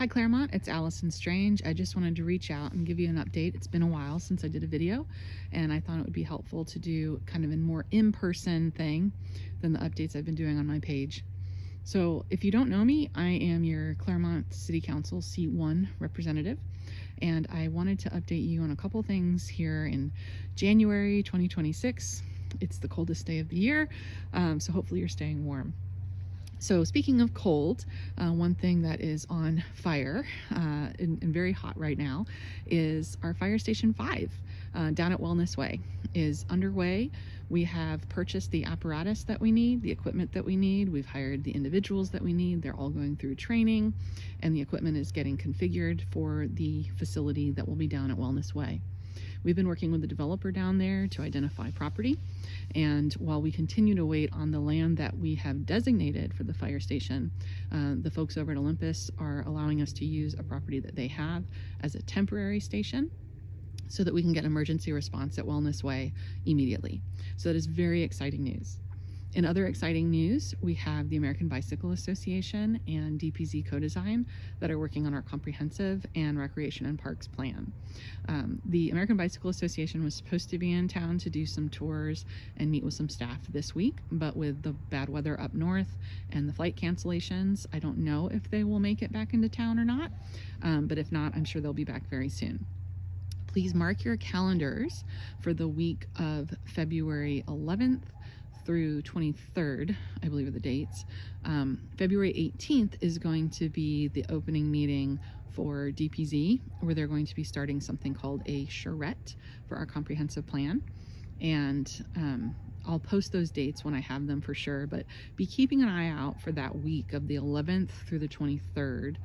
Hi Claremont, it's Allison Strange. I just wanted to reach out and give you an update. It's been a while since I did a video, and I thought it would be helpful to do kind of a more in-person thing than the updates I've been doing on my page. So if you don't know me, I am your Claremont City Council Seat 1 representative, and I wanted to update you on a couple things here in January 2026. It's the coldest day of the year, so hopefully you're staying warm. So speaking of cold, one thing that is on fire and very hot right now is our Fire Station 5 down at Wellness Way is underway. We have purchased the apparatus that we need, the equipment that we need. We've hired the individuals that we need. They're all going through training, and the equipment is getting configured for the facility that will be down at Wellness Way. We've been working with the developer down there to identify property, and while we continue to wait on the land that we have designated for the fire station, the folks over at Olympus are allowing us to use a property that they have as a temporary station so that we can get emergency response at Wellness Way immediately. So that is very exciting news. In other exciting news, we have the American Bicycle Association and DPZ Co-Design that are working on our comprehensive and recreation and parks plan. The American Bicycle Association was supposed to be in town to do some tours and meet with some staff this week, but with the bad weather up north and the flight cancellations, I don't know if they will make it back into town or not, but if not, I'm sure they'll be back very soon. Please mark your calendars for the week of February 11th through 23rd, I believe are the dates. February 18th is going to be the opening meeting for DPZ, where they're going to be starting something called a charrette for our comprehensive plan. And I'll post those dates when I have them for sure, but be keeping an eye out for that week of the 11th through the 23rd.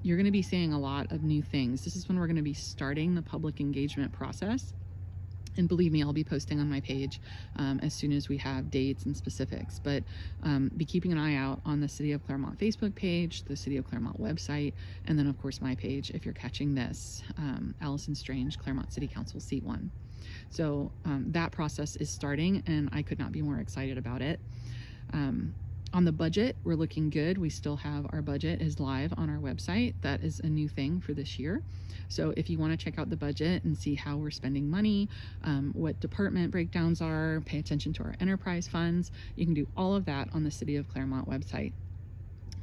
You're going to be seeing a lot of new things. This is when we're going to be starting the public engagement process. And believe me, I'll be posting on my page as soon as we have dates and specifics. But be keeping an eye out on the City of Claremont Facebook page, the City of Claremont website, and then of course my page if you're catching this, Allison Strange, Claremont City Council Seat 1. So that process is starting, and I could not be more excited about it. On the budget, we're looking good. We still have our budget is live on our website. That is a new thing for this year. So if you want to check out the budget and see how we're spending money, what department breakdowns are, pay attention to our enterprise funds, you can do all of that on the City of Claremont website.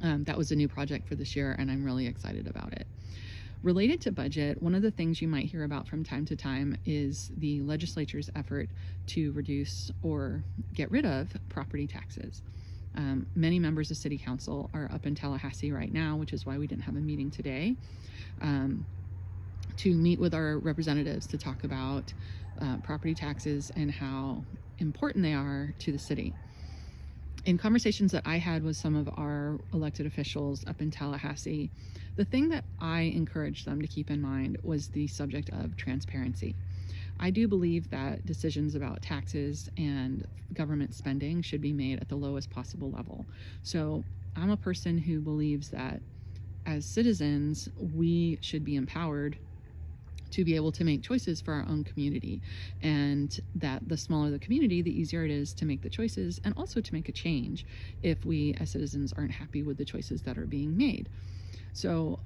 That was a new project for this year, and I'm really excited about it. Related to budget, one of the things you might hear about from time to time is the legislature's effort to reduce or get rid of property taxes. Many members of City Council are up in Tallahassee right now, which is why we didn't have a meeting today, to meet with our representatives to talk about property taxes and how important they are to the city. In conversations that I had with some of our elected officials up in Tallahassee, the thing that I encouraged them to keep in mind was the subject of transparency. I do believe that decisions about taxes and government spending should be made at the lowest possible level. So I'm a person who believes that as citizens, we should be empowered to be able to make choices for our own community, and that the smaller the community, the easier it is to make the choices and also to make a change if we as citizens aren't happy with the choices that are being made. So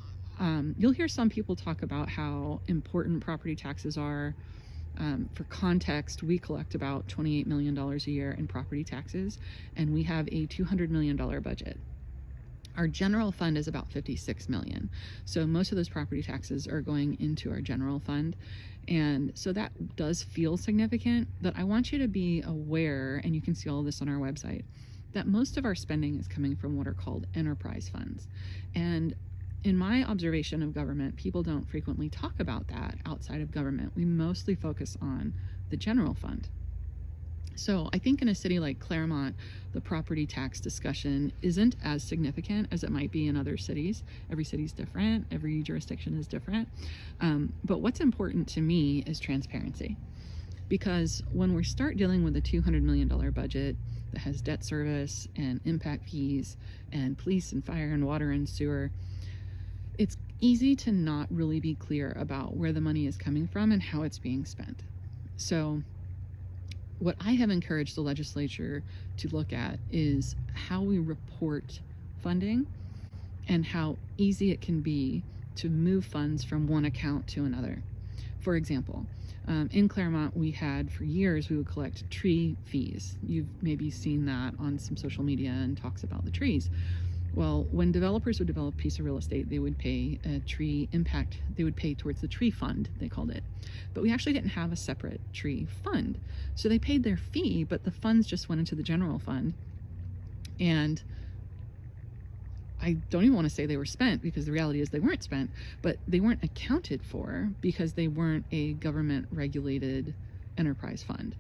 you'll hear some people talk about how important property taxes are. For context, we collect about $28 million a year in property taxes, and we have a $200 million budget. Our general fund is about $56 million. So most of those property taxes are going into our general fund. And so that does feel significant, but I want you to be aware, and you can see all this on our website, that most of our spending is coming from what are called enterprise funds. And in my observation of government, people don't frequently talk about that outside of government. We mostly focus on the general fund. So I think in a city like Claremont, the property tax discussion isn't as significant as it might be in other cities. Every city's different, every jurisdiction is different. But what's important to me is transparency. Because when we start dealing with a $200 million budget that has debt service and impact fees and police and fire and water and sewer, it's easy to not really be clear about where the money is coming from and how it's being spent. So what I have encouraged the legislature to look at is how we report funding and how easy it can be to move funds from one account to another. For example, in Claremont, we had for years, we would collect tree fees. You've maybe seen that on some social media and talks about the trees. Well, when developers would develop a piece of real estate, they would pay a tree impact, they would pay towards the tree fund, they called it. But we actually didn't have a separate tree fund. So they paid their fee, but the funds just went into the general fund. And I don't even want to say they were spent, because the reality is they weren't spent, but they weren't accounted for because they weren't a government regulated enterprise fund.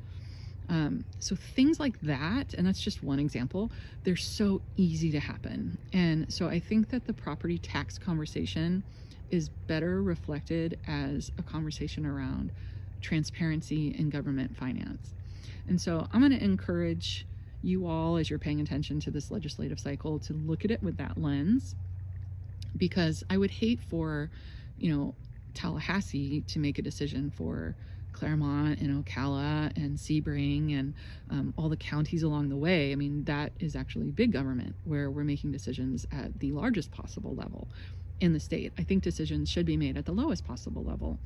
So things like that, and that's just one example, they're so easy to happen. And so I think that the property tax conversation is better reflected as a conversation around transparency in government finance. And so I'm going to encourage you all, as you're paying attention to this legislative cycle, to look at it with that lens, because I would hate for, Tallahassee to make a decision for Claremont and Ocala and Sebring and all the counties along the way. I mean, that is actually big government where we're making decisions at the largest possible level in the state. I think decisions should be made at the lowest possible level.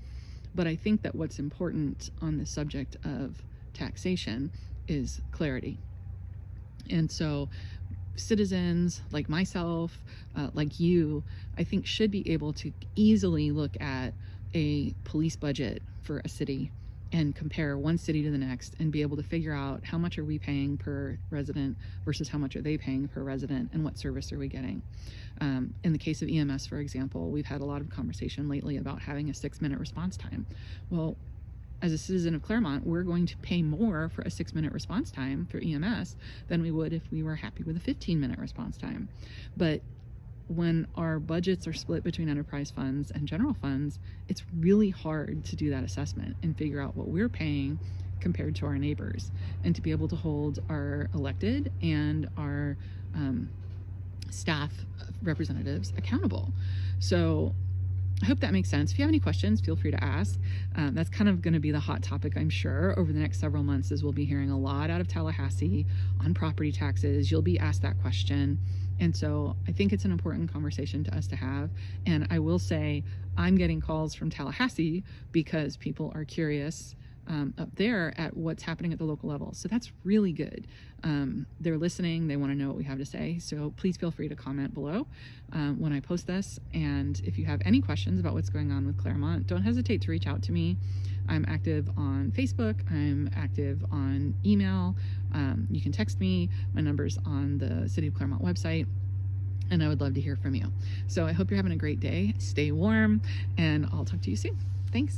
But I think that what's important on the subject of taxation is clarity. And so citizens like myself, like you, I think should be able to easily look at a police budget for a city and compare one city to the next and be able to figure out how much are we paying per resident versus how much are they paying per resident and what service are we getting. In the case of EMS, for example, we've had a lot of conversation lately about having a 6-minute response time. Well, as a citizen of Claremont, we're going to pay more for a 6-minute response time for EMS than we would if we were happy with a 15-minute response time. But when our budgets are split between enterprise funds and general funds, it's really hard to do that assessment and figure out what we're paying compared to our neighbors, and to be able to hold our elected and our staff representatives accountable. So I hope that makes sense. If you have any questions, feel free to ask. That's kind of going to be the hot topic, I'm sure, over the next several months, as we'll be hearing a lot out of Tallahassee on property taxes. You'll be asked that question. And so I think it's an important conversation to us to have. And I will say I'm getting calls from Tallahassee because people are curious up there at what's happening at the local level. So that's really good. They're listening. They want to know what we have to say. So please feel free to comment below when I post this. And if you have any questions about what's going on with Claremont, don't hesitate to reach out to me. I'm active on Facebook. I'm active on email. You can text me. My number's on the City of Claremont website. And I would love to hear from you. So I hope you're having a great day. Stay warm, and I'll talk to you soon. Thanks.